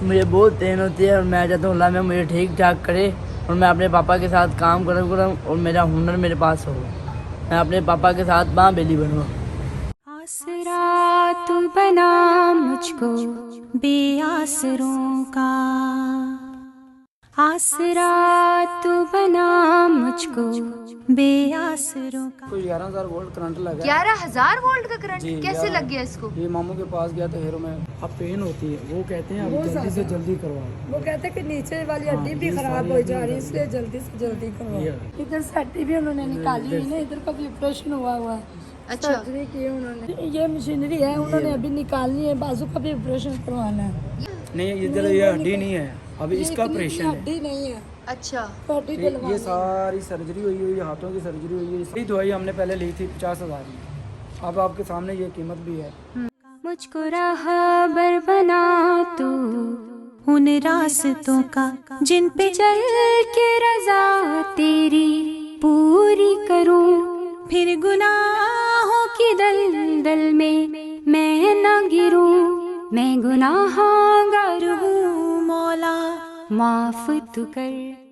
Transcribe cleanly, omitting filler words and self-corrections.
मुझे बहुत पेन होती है और मैं चाहता हूँ अल्लाह में मुझे ठीक ठाक करे और मैं अपने पापा के साथ काम करूँ और मेरा हुनर मेरे पास हो, मैं अपने पापा के साथ माँ बेली बनूँ। आसरा तू बना मुझको बेआसरों का, आसरा तू बना मुझको बेआसरों का। कोई 11,000 वोल्ट करंट लगा। 11,000 वोल्ट का करंट जी, कैसे लग गया इसको? ये मामू के पास गया तो हेरो में अब पेन होती है, वो कहते हैं अब जल्दी से जल्दी करवाओ। वो कहते हैं कि नीचे वाली हड्डी भी खराब हो जा रही है, इसलिए जल्दी से जल्दी करवाओ। इधर से हड्डी भी उन्होंने निकाली है ना, इधर का भी ऑपरेशन हुआ है। अच्छा, सर्जरी की है उन्होंने, ये मशीनरी है उन्होंने अभी निकालनी है, बाजू का भी ऑपरेशन करवाना है। नहीं इधर ये हड्डी नहीं है, अभी इसका ऑपरेशन है। हड्डी नहीं है। अच्छा, हड्डी ये सारी सर्जरी हुई हुई है, हाथों की सर्जरी हुई है। इसकी दवाई हमने पहले ली थी 50,000 में, अब आपके सामने ये कीमत भी है। मुझको राहबर बना तू उन रास्तों का जिन पे चल के रजा तेरी पूरी करूं, फिर गुनाहों की दलदल में मैं न गिरूं। मैं गुनाहगार हूँ मौला माफ तू कर।